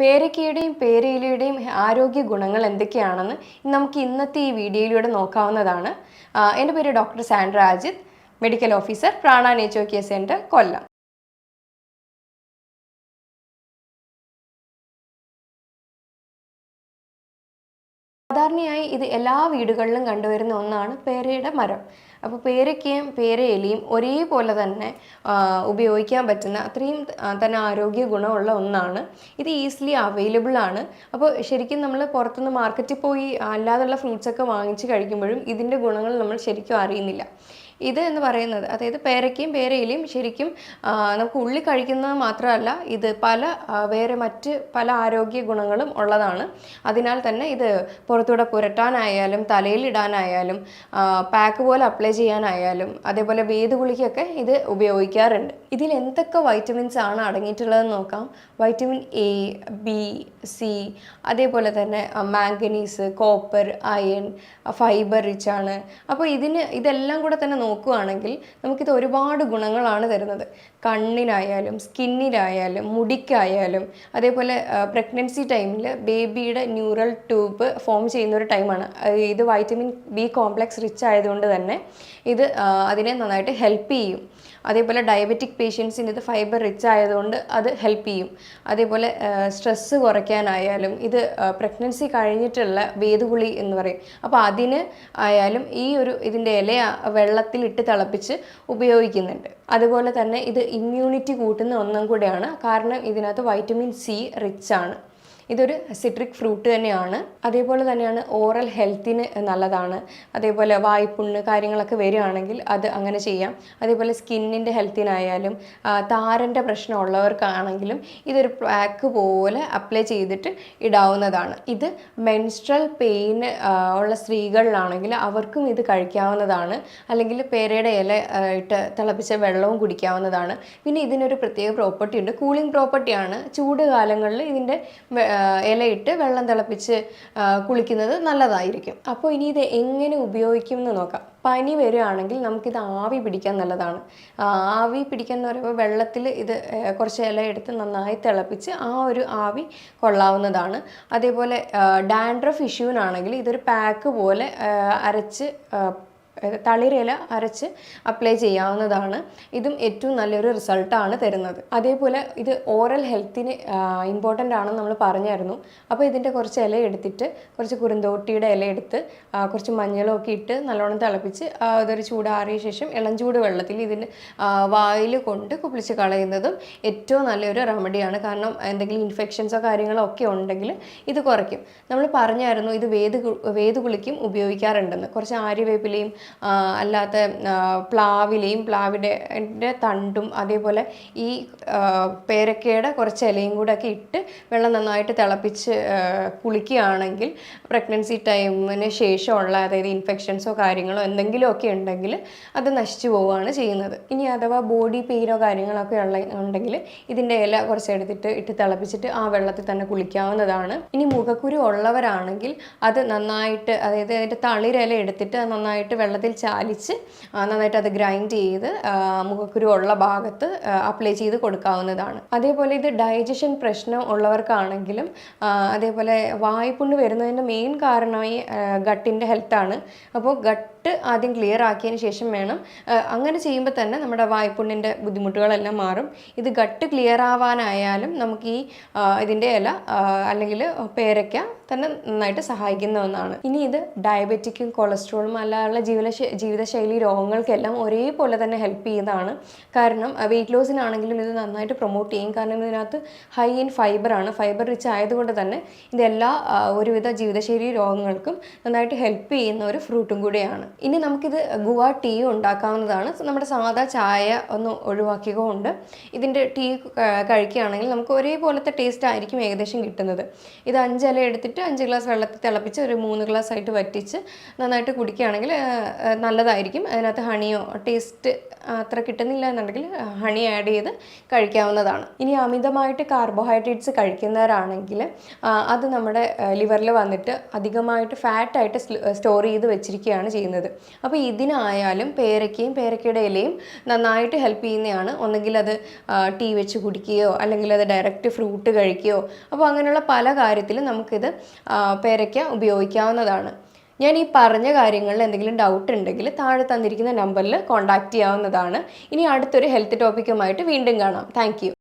പേരയ്ക്കയുടെയും പേരയിലയുടെയും ആരോഗ്യ ഗുണങ്ങൾ എന്തൊക്കെയാണെന്ന് നമുക്ക് ഇന്നത്തെ ഈ വീഡിയോയിലൂടെ നോക്കാവുന്നതാണ്. എൻ്റെ പേര് doctor Sandra Ajith, medical officer, Prana nature care centre, Kollam. സാധാരണയായി ഇത് എല്ലാ വീടുകളിലും കണ്ടുവരുന്ന ഒന്നാണ് പേരയുടെ മരം. അപ്പോൾ പേരയ്ക്കയും പേരയിലയും ഒരേപോലെ തന്നെ ഉപയോഗിക്കാൻ പറ്റുന്ന അത്രയും തന്നെ ആരോഗ്യ ഗുണമുള്ള ഒന്നാണ്. ഇത് ഈസിലി അവൈലബിൾ ആണ്. അപ്പോൾ ശരിക്കും നമ്മൾ പുറത്തുനിന്ന് മാർക്കറ്റിൽ പോയി അല്ലാതുള്ള ഫ്രൂട്ട്സൊക്കെ വാങ്ങിച്ച് കഴിക്കുമ്പോഴും ഇതിൻ്റെ ഗുണങ്ങൾ നമ്മൾ ശരിക്കും അറിയുന്നില്ല. ഇത് എന്ന് പറയുന്നത്, അതായത് പേരയ്ക്കയും പേരയിലയും ശരിക്കും നമുക്ക് ഉള്ളി കഴിക്കുന്നത് മാത്രമല്ല, ഇത് വേറെ മറ്റ് പല ആരോഗ്യ ഗുണങ്ങളും ഉള്ളതാണ്. അതിനാൽ തന്നെ ഇത് പുറത്തൂടെ പുരട്ടാനായാലും തലയിലിടാനായാലും പാക്ക് പോലെ അപ്ലൈ ചെയ്യാനായാലും അതേപോലെ വേദഗുളികയൊക്കെ ഇത് ഉപയോഗിക്കാറുണ്ട്. ഇതിൽ എന്തൊക്കെ വൈറ്റമിൻസ് ആണ് അടങ്ങിയിട്ടുള്ളതെന്ന് നോക്കാം. വൈറ്റമിൻ എ, ബി, സി, അതേപോലെ തന്നെ manganese, copper, iron, fibre rich ആണ്. അപ്പോൾ ഇതെല്ലാം കൂടെ തന്നെ നോക്കുകയാണെങ്കിൽ നമുക്കിത് ഒരുപാട് ഗുണങ്ങളാണ് തരുന്നത്. കണ്ണിനായാലും സ്കിന്നിനായാലും മുടിക്കായാലും അതേപോലെ പ്രഗ്നൻസി ടൈമിൽ ബേബിയുടെ ന്യൂറൽ ട്യൂബ് ഫോം ചെയ്യുന്ന ഒരു ടൈമാണ്. ഇത് വൈറ്റമിൻ ബി കോംപ്ലക്സ് റിച്ച് ആയതുകൊണ്ട് തന്നെ ഇത് അതിനെ നന്നായിട്ട് ഹെൽപ്പ് ചെയ്യും. അതേപോലെ ഡയബറ്റിക് പേഷ്യൻസിന് ഇത് ഫൈബർ റിച്ച് ആയതുകൊണ്ട് അത് ഹെൽപ്പ് ചെയ്യും. അതേപോലെ സ്ട്രെസ്സ് കുറയ്ക്കാനായാലും ഇത് പ്രഗ്നൻസി കഴിഞ്ഞിട്ടുള്ള വേദഗുളി എന്ന് പറയും. അപ്പോൾ അതിന് ആയാലും ഇതിൻ്റെ ഇല വെള്ളത്തിലിട്ട് തിളപ്പിച്ച് ഉപയോഗിക്കുന്നുണ്ട്. അതുപോലെ തന്നെ ഇത് ഇമ്മ്യൂണിറ്റി കൂട്ടുന്ന ഒന്നും കൂടെയാണ്. കാരണം ഇതിനകത്ത് വൈറ്റമിൻ സി റിച്ച് ആണ്. ഇതൊരു സിട്രിക് ഫ്രൂട്ട് തന്നെയാണ്. അതേപോലെ തന്നെയാണ് ഓറൽ ഹെൽത്തിന് നല്ലതാണ്. അതേപോലെ വായ്പുണ്ണ് കാര്യങ്ങളൊക്കെ വരികയാണെങ്കിൽ അത് അങ്ങനെ ചെയ്യാം. അതേപോലെ സ്കിന്നിൻ്റെ ഹെൽത്തിനായാലും താരൻ്റെ പ്രശ്നമുള്ളവർക്കാണെങ്കിലും ഇതൊരു പാക്ക് പോലെ അപ്ലൈ ചെയ്തിട്ട് ഇടാവുന്നതാണ്. ഇത് മെൻസ്ട്രൽ പെയിൻ ഉള്ള സ്ത്രീകളിലാണെങ്കിൽ അവർക്കും ഇത് കഴിക്കാവുന്നതാണ്. അല്ലെങ്കിൽ പേരയുടെ ഇല ഇട്ട് തിളപ്പിച്ച വെള്ളവും കുടിക്കാവുന്നതാണ്. പിന്നെ ഇതിനൊരു പ്രത്യേക പ്രോപ്പർട്ടി ഉണ്ട്, കൂളിംഗ് പ്രോപ്പർട്ടിയാണ്. ചൂട് കാലങ്ങളിൽ ഇതിൻ്റെ ഇലയിട്ട് വെള്ളം തിളപ്പിച്ച് കുളിക്കുന്നത് നല്ലതായിരിക്കും. അപ്പോൾ ഇനി ഇത് എങ്ങനെ ഉപയോഗിക്കും എന്ന് നോക്കാം. പനി വരികയാണെങ്കിൽ നമുക്കിത് ആവി പിടിക്കാൻ നല്ലതാണ്. ആവി പിടിക്കാൻ എന്ന് പറയുമ്പോൾ വെള്ളത്തിൽ ഇത് കുറച്ച് ഇല എടുത്ത് നന്നായി തിളപ്പിച്ച് ഒരു ആവി കൊള്ളാവുന്നതാണ്. അതേപോലെ ഡാൻഡ്രഫ് ഇഷ്യൂവിനാണെങ്കിൽ ഇതൊരു പാക്ക് പോലെ അരച്ച് തളിരില അരച്ച് അപ്ലൈ ചെയ്യാവുന്നതാണ്. ഇതും ഏറ്റവും നല്ലൊരു റിസൾട്ടാണ് തരുന്നത്. അതേപോലെ ഇത് ഓറൽ ഹെൽത്തിന് ഇമ്പോർട്ടൻ്റ് ആണെന്ന് നമ്മൾ പറഞ്ഞായിരുന്നു. അപ്പോൾ ഇതിൻ്റെ കുറച്ച് ഇല എടുത്തിട്ട് കുറച്ച് കുറുന്തോട്ടിയുടെ ഇല എടുത്ത് കുറച്ച് മഞ്ഞളൊക്കെ ഇട്ട് നല്ലോണം തിളപ്പിച്ച് അതൊരു ചൂടാറിയ ശേഷം ഇളം ചൂട് വെള്ളത്തിൽ ഇതിന് വായിൽ കൊണ്ട് കുപ്പിളിച്ച് കളയുന്നതും ഏറ്റവും നല്ലൊരു റെമഡിയാണ്. കാരണം എന്തെങ്കിലും ഇൻഫെക്ഷൻസോ കാര്യങ്ങളോ ഒക്കെ ഉണ്ടെങ്കിൽ ഇത് കുറയ്ക്കും. നമ്മൾ പറഞ്ഞായിരുന്നു ഇത് വേദഗുളിക്കും ഉപയോഗിക്കാറുണ്ടെന്ന്. കുറച്ച് ആര്യവേപ്പിലയും അല്ലാത്ത പ്ലാവിൻ്റെ തണ്ടും അതേപോലെ ഈ പേരക്കയുടെ കുറച്ച് ഇലയും കൂടെ ഒക്കെ ഇട്ട് വെള്ളം നന്നായിട്ട് തിളപ്പിച്ച് കുളിക്കുകയാണെങ്കിൽ പ്രഗ്നൻസി ടൈമിന് ശേഷമുള്ള അതായത് ഇൻഫെക്ഷൻസോ കാര്യങ്ങളോ എന്തെങ്കിലുമൊക്കെ ഉണ്ടെങ്കിൽ അത് നശിച്ചു പോവുകയാണ് ചെയ്യുന്നത്. ഇനി അഥവാ ബോഡി പെയിനോ കാര്യങ്ങളൊക്കെ ഉണ്ടെങ്കിൽ ഇതിൻ്റെ ഇല കുറച്ച് ഇട്ട് തിളപ്പിച്ചിട്ട് ആ വെള്ളത്തിൽ തന്നെ കുളിക്കാവുന്നതാണ്. ഇനി മുഖക്കുരു ഉള്ളവരാണെങ്കിൽ അത് നന്നായിട്ട്, അതായത് അതിൻ്റെ തളിരില എടുത്തിട്ട് നന്നായിട്ട് വെള്ളത്തിൽ ചാലിച്ച് നന്നായിട്ട് അത് ഗ്രൈൻഡ് ചെയ്ത് മുഖക്കുരു ഉള്ള ഭാഗത്ത് അപ്ലൈ ചെയ്ത് കൊടുക്കാവുന്നതാണ്. അതേപോലെ ഇത് ഡൈജഷൻ പ്രശ്നം ഉള്ളവർക്കാണെങ്കിലും അതേപോലെ വായ്പുണ്ണ് വരുന്നതിൻ്റെ മെയിൻ കാരണമായി ഗട്ടിൻ്റെ ഹെൽത്താണ്. അപ്പോൾ ഗട്ട് ആദ്യം ക്ലിയർ ആക്കിയതിന് ശേഷം വേണം. അങ്ങനെ ചെയ്യുമ്പോൾ തന്നെ നമ്മുടെ വായ്പുണ്ണിൻ്റെ ബുദ്ധിമുട്ടുകളെല്ലാം മാറും. ഇത് ഗട്ട് ക്ലിയർ ആവാനായാലും നമുക്ക് ഇതിൻ്റെ ഇല അല്ലെങ്കിൽ പേരയ്ക്ക തന്നെ നന്നായിട്ട് സഹായിക്കുന്ന ഒന്നാണ്. ഇനി ഇത് ഡയബറ്റിക്കും കൊളസ്ട്രോളും അല്ലാതെ ജീവിതശൈലി രോഗങ്ങൾക്കെല്ലാം ഒരേപോലെ തന്നെ ഹെൽപ്പ് ചെയ്യുന്നതാണ്. കാരണം വെയിറ്റ് ലോസിനാണെങ്കിലും ഇത് നന്നായിട്ട് പ്രൊമോട്ട് ചെയ്യും. കാരണം ഇതിനകത്ത് ഹൈ ഇൻ ഫൈബറാണ്. ഫൈബർ റിച്ച് ആയതുകൊണ്ട് തന്നെ ഇതെല്ലാ ഒരുവിധ ജീവിതശൈലി രോഗങ്ങൾക്കും നന്നായിട്ട് ഹെൽപ്പ് ചെയ്യുന്ന ഒരു ഫ്രൂട്ടും കൂടിയാണ്. ഇനി നമുക്കിത് ഗുവ ടീ ഉണ്ടാക്കാവുന്നതാണ്. നമ്മുടെ സാധാ ചായ ഒന്ന് ഒഴിവാക്കിയതുകൊണ്ട് ഇതിൻ്റെ ടീ കഴിക്കുകയാണെങ്കിൽ നമുക്ക് ഒരേപോലത്തെ ടേസ്റ്റ് ആയിരിക്കും ഏകദേശം കിട്ടുന്നത്. ഇത് 5 ഇല എടുത്തിട്ട് 5 ഗ്ലാസ് വെള്ളത്തിൽ തിളപ്പിച്ച് ഒരു 3 ഗ്ലാസ് ആയിട്ട് വറ്റിച്ച് നന്നായിട്ട് കുടിക്കുകയാണെങ്കിൽ നല്ലതായിരിക്കും. അതിനകത്ത് ഹണിയോ ടേസ്റ്റ് അത്ര കിട്ടുന്നില്ല എന്നുണ്ടെങ്കിൽ ഹണി ആഡ് ചെയ്ത് കഴിക്കാവുന്നതാണ്. ഇനി അമിതമായിട്ട് കാർബോഹൈഡ്രേറ്റ്സ് കഴിക്കുന്നവരാണെങ്കിൽ അത് നമ്മുടെ ലിവറിൽ വന്നിട്ട് അധികമായിട്ട് ഫാറ്റായിട്ട് സ്റ്റോർ ചെയ്ത് വെച്ചിരിക്കുകയാണ് ചെയ്യുന്നത്. നല്ലത്. അപ്പോൾ ഇതിനായാലും പേരയ്ക്കയും പേരയ്ക്കയുടെ ഇലയും നന്നായിട്ട് ഹെൽപ്പ് ചെയ്യുന്നതാണ്. ഒന്നെങ്കിൽ അത് ടീ വെച്ച് കുടിക്കുകയോ അല്ലെങ്കിൽ അത് ഡയറക്റ്റ് ഫ്രൂട്ട് കഴിക്കുകയോ, അപ്പോൾ അങ്ങനെയുള്ള പല കാര്യത്തിലും നമുക്കിത് പേരയ്ക്ക ഉപയോഗിക്കാവുന്നതാണ്. ഞാൻ ഈ പറഞ്ഞ കാര്യങ്ങളിൽ എന്തെങ്കിലും ഡൗട്ട് ഉണ്ടെങ്കിൽ താഴെ തന്നിരിക്കുന്ന നമ്പറിൽ കോൺടാക്റ്റ് ചെയ്യാവുന്നതാണ്. ഇനി അടുത്തൊരു ഹെൽത്ത് ടോപ്പിക്കുമായിട്ട് വീണ്ടും കാണാം. താങ്ക്